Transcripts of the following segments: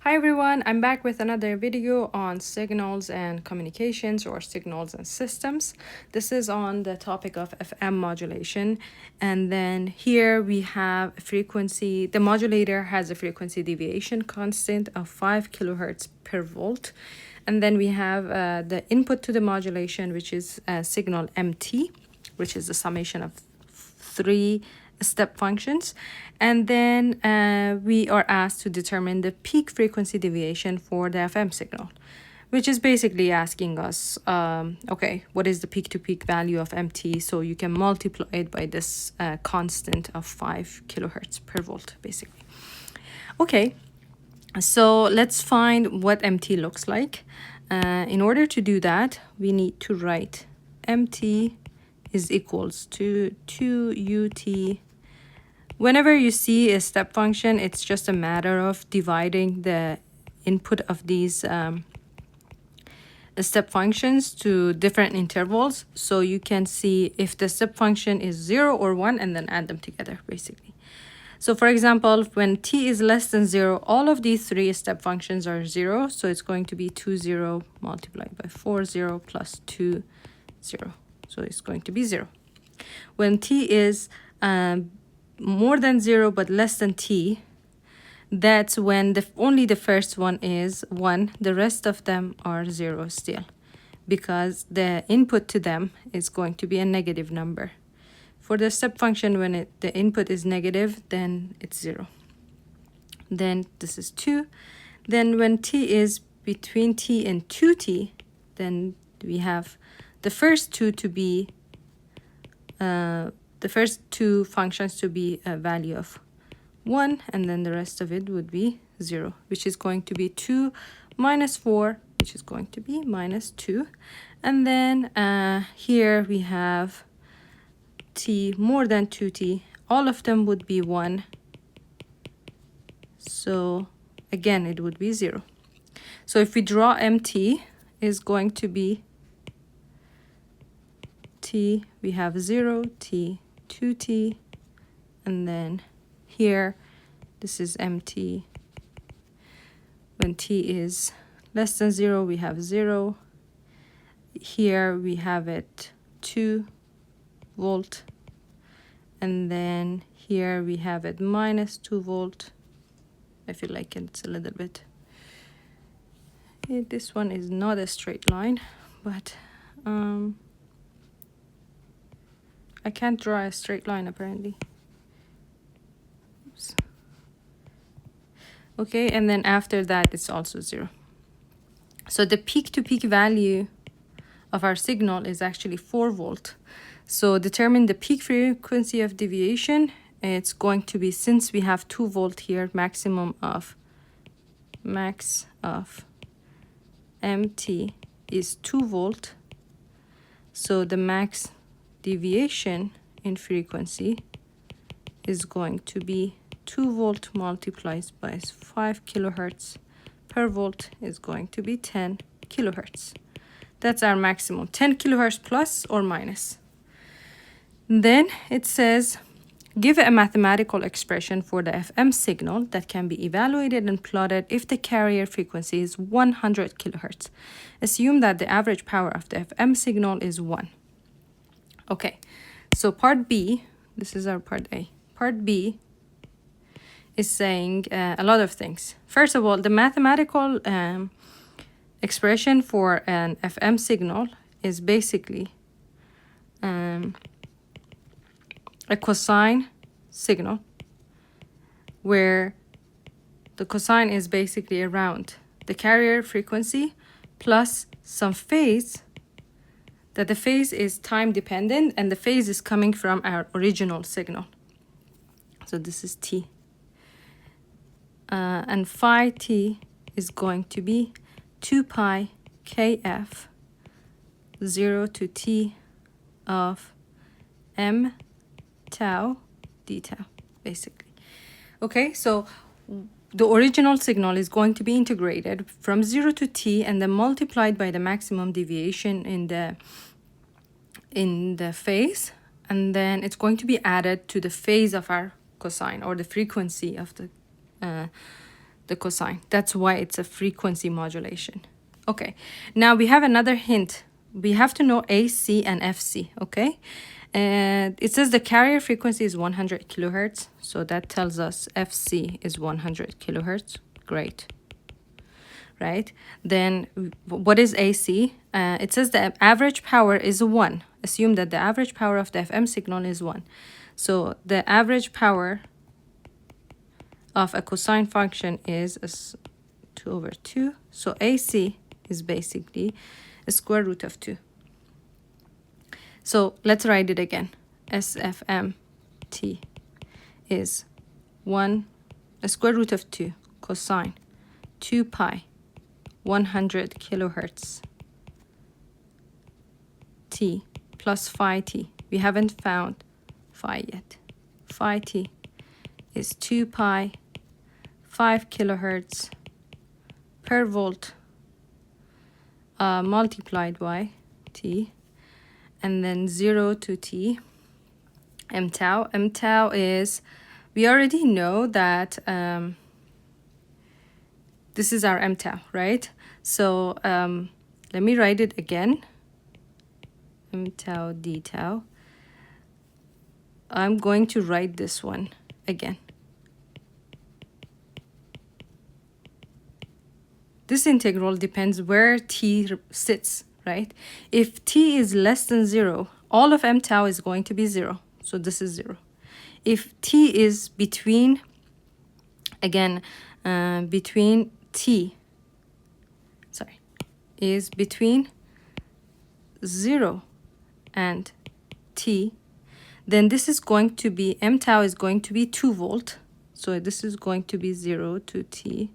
Hi everyone, I'm back with another video on signals and communications or signals and systems. This is on the topic of FM modulation. And then here we have a frequency, the modulator has a frequency deviation constant of 5 kilohertz per volt. And then we have the input to the modulation, which is signal MT, which is the summation of 3 step functions. And then we are asked to determine the peak frequency deviation for the FM signal, which is basically asking us, okay, what is the peak-to-peak value of MT? So you can multiply it by this constant of 5 kilohertz per volt, basically. Okay, so let's find what MT looks like. In order to do that, we need to write MT is equals to 2UT. Whenever you see a step function, it's just a matter of dividing the input of these step functions to different intervals. So you can see if the step function is 0 or 1 and then add them together, basically. So for example, when t is less than 0, all of these 3 step functions are 0. So it's going to be 2, 0 multiplied by 4, 0 plus 2, 0. So it's going to be 0. When t is more than 0 but less than t, that's when only the first one is 1. The rest of them are 0 still, because the input to them is going to be a negative number. For the step function, when the input is negative, then it's 0. Then this is 2. Then when t is between t and 2t, then we have the first two to be the first 2 functions to be a value of 1, and then the rest of it would be 0, which is going to be 2 minus 4, which is going to be minus 2. And then here we have t more than 2t. All of them would be 1. So again, it would be 0. So if we draw MT, is going to be t, we have 0, t, 2t, and then here this is MT. When t is less than 0, we have 0. Here we have it 2 volt, and then here we have it minus 2 volt. I feel like it's a little bit, this one is not a straight line, but I can't draw a straight line apparently. Oops. Okay, and then after that it's also 0. So the peak-to-peak value of our signal is actually 4 volt. So determine the peak frequency of deviation. It's going to be, since we have 2 volt here, max of MT is 2 volt. So the max deviation in frequency is going to be 2 volt multiplied by 5 kilohertz per volt is going to be 10 kilohertz. That's our maximum, 10 kilohertz plus or minus. Then it says, give a mathematical expression for the FM signal that can be evaluated and plotted if the carrier frequency is 100 kilohertz. Assume that the average power of the FM signal is 1. Okay, so part B, this is our part A. Part B is saying a lot of things. First of all, the mathematical expression for an FM signal is basically a cosine signal, where the cosine is basically around the carrier frequency plus some phase, that the phase is time dependent and the phase is coming from our original signal. So this is t. And phi t is going to be 2 pi kf 0 to t of m tau d tau, basically. Okay, so the original signal is going to be integrated from 0 to t and then multiplied by the maximum deviation in the phase, and then it's going to be added to the phase of our cosine, or the frequency of the cosine. That's why it's a frequency modulation. Okay, now we have another hint. We have to know AC and FC, okay? And it says the carrier frequency is 100 kilohertz. So that tells us FC is 100 kilohertz. Great. Right? Then what is AC? It says the average power is 1. Assume that the average power of the FM signal is 1. So the average power of a cosine function is 2 over 2. So AC is basically a square root of 2. So let's write it again. SFMT is 1, a square root of 2 cosine 2 pi 100 kilohertz t plus phi t. We haven't found phi yet. Phi t is 2 pi 5 kilohertz per volt multiplied by t, and then 0 to t. M tau. M tau is, we already know that this is our M tau, right? So let me write it again. M tau d tau. I'm going to write this one again. This integral depends where t sits, right? If t is less than 0, all of M tau is going to be 0. So this is 0. If t is between, again, between t, sorry, is between 0 and t, then this is going to be, M tau is going to be 2 volt. So this is going to be 0 to t,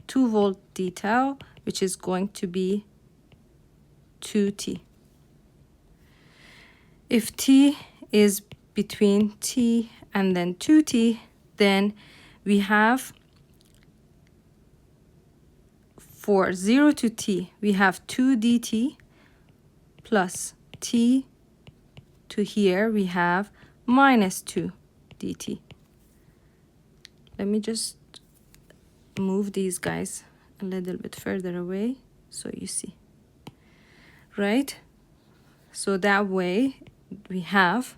2 volt d tau, which is going to be 2t. If t is between t and then 2t, then we have, for 0 to t, we have 2 dt plus t to here, we have minus 2 dt. Let me just move these guys a little bit further away so you see, right? So that way we have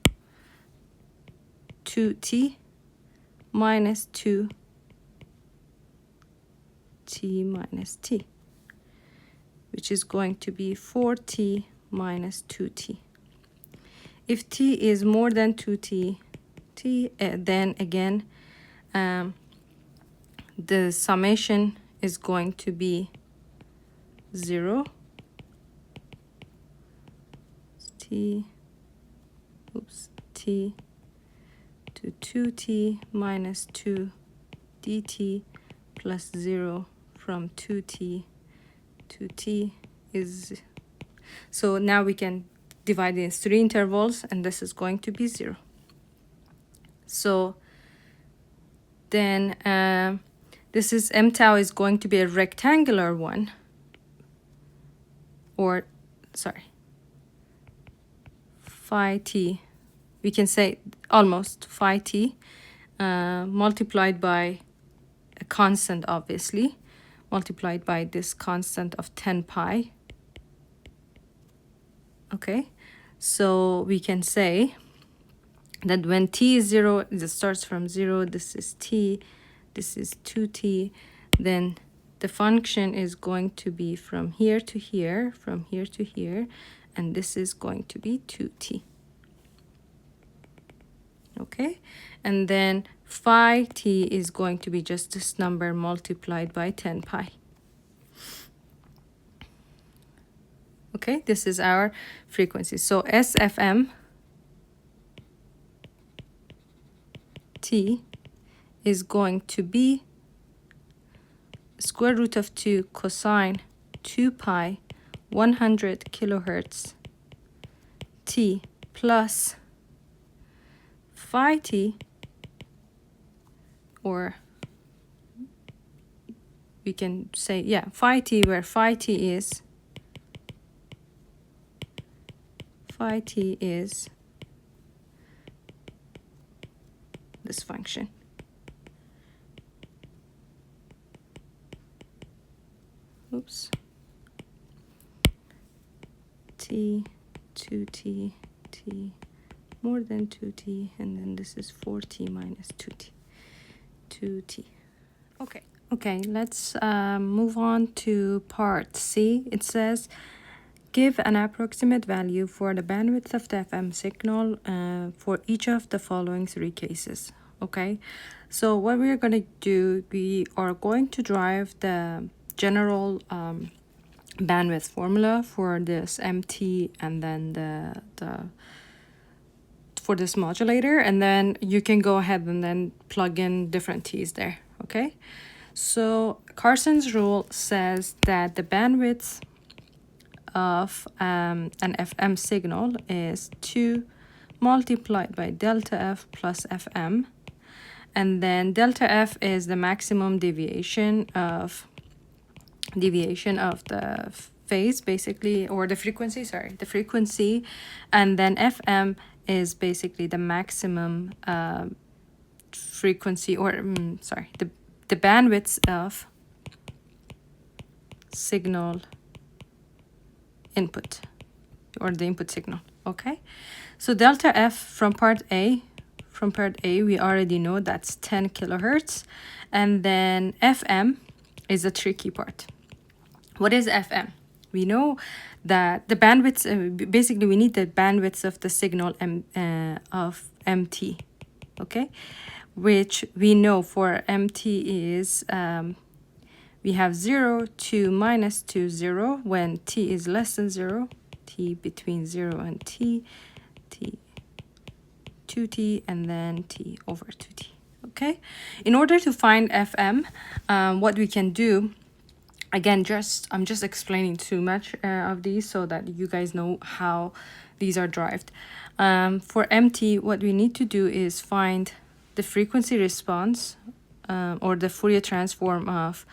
2t minus 2t minus t, which is going to be 4t minus 2t. If t is more than 2t, then again, the summation is going to be 0 t to 2t minus 2 dt plus 0 from 2t to t is, so now we can divide it in 3 intervals, and this is going to be 0. So then this is, M tau is going to be a rectangular one, or sorry, phi t, we can say almost phi t multiplied by a constant, obviously, multiplied by this constant of 10 pi. Okay, so we can say that when t is 0, it starts from 0, this is t, this is 2t, then the function is going to be from here to here, from here to here, and this is going to be 2t. Okay, and then phi t is going to be just this number multiplied by 10 pi. Okay, this is our frequency. So SFM t is going to be square root of 2 cosine 2 pi 100 kilohertz t plus phi t, or we can say, yeah, phi t, where phi t is this function. oops, t, 2t, t more than 2t, and then this is 4t minus 2t. Okay. Okay, let's move on to part C. It says, give an approximate value for the bandwidth of the FM signal for each of the following three cases. Okay, so what we're going to do, we are going to derive the general bandwidth formula for this MT and then the for this modulator, and then you can go ahead and then plug in different T's there. Okay, so Carson's rule says that the bandwidth of an FM signal is 2 multiplied by delta F plus FM, and then delta F is the maximum deviation of the phase, basically, or the frequency, the frequency, and then FM is basically the maximum frequency, or the bandwidth of signal input, or the input signal. Okay, so delta F from part A, we already know that's 10 kilohertz, and then FM is the tricky part. What is FM? We know that the bandwidth, basically we need the bandwidth of the signal of MT, okay, which we know for MT is we have 0 to minus 2, 0 when t is less than 0, t between 0 and t 2t, and then t over 2t. Okay, in order to find FM, what we can do, again, I'm just explaining too much of these so that you guys know how these are derived. For MT, what we need to do is find the frequency response or the Fourier transform of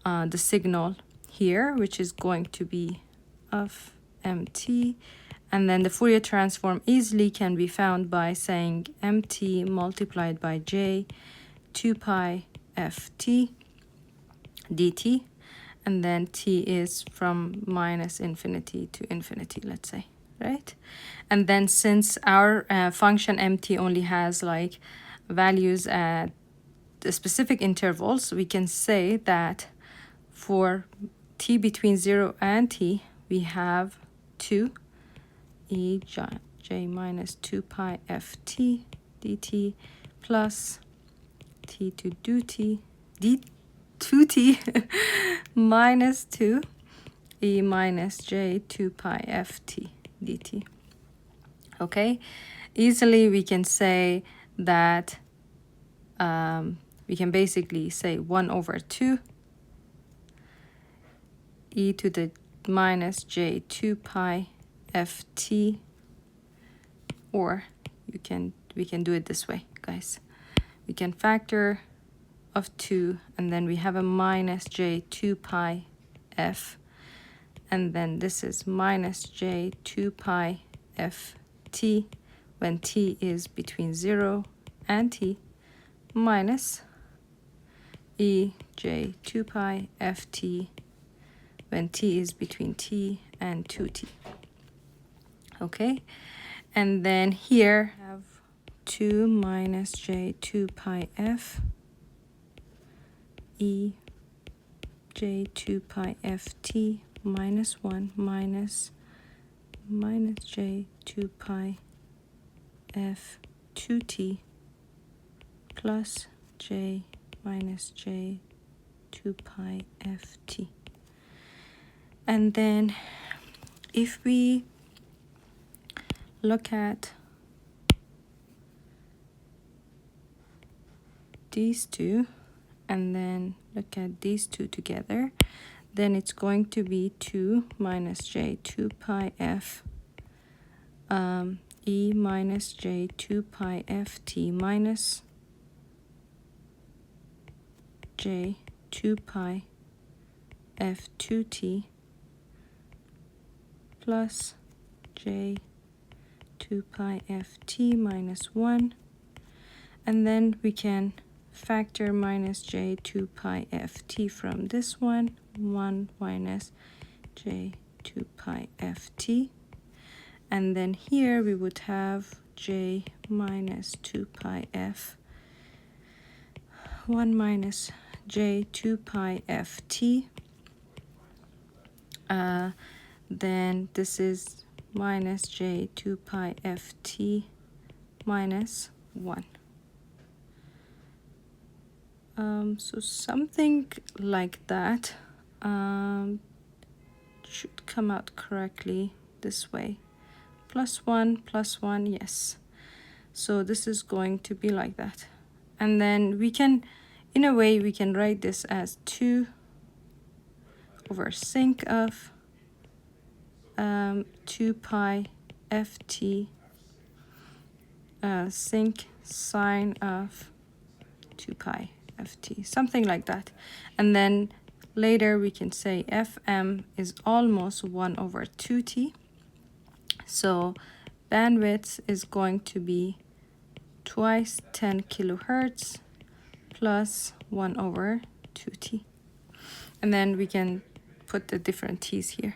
the signal here, which is going to be of MT, and then the Fourier transform easily can be found by saying MT multiplied by J 2 pi ft dt, and then t is from minus infinity to infinity, let's say, right? And then since our function MT only has like values at the specific intervals, we can say that for t between 0 and t, we have 2 e j minus 2 pi ft dt plus t to do t d 2t minus 2 e minus j 2 pi ft dt. Okay, easily we can say that we can basically say 1 over 2 e to the minus j 2 pi ft, or we can do it this way, guys. We can factor of 2, and then we have a minus j 2 pi f, and then this is minus j 2 pi ft when t is between 0 and t, minus e j 2 pi ft when t is between t and 2t. Okay, and then here I have 2 minus j 2 pi f e j 2 pi ft minus 1 minus j 2 pi f 2t plus j minus j 2 pi ft. And then if we look at these two and then look at these two together, then it's going to be 2 minus j 2 pi f e minus j 2 pi ft minus j 2 pi f 2t plus j 2 pi ft minus 1, and then we can factor minus j 2 pi ft from this one, 1 minus j 2 pi ft. And then here we would have j minus 2 pi f, 1 minus j 2 pi ft. Then this is minus j 2 pi ft minus 1. So something like that should come out correctly this way. Plus 1, yes. So this is going to be like that. And then we can, in a way, we can write this as 2 over sinc of 2 pi ft sinc sine of 2 pi ft, something like that. And then later we can say fm is almost 1 over 2t. So bandwidth is going to be twice 10 kilohertz plus 1 over 2t. And then we can put the different t's here.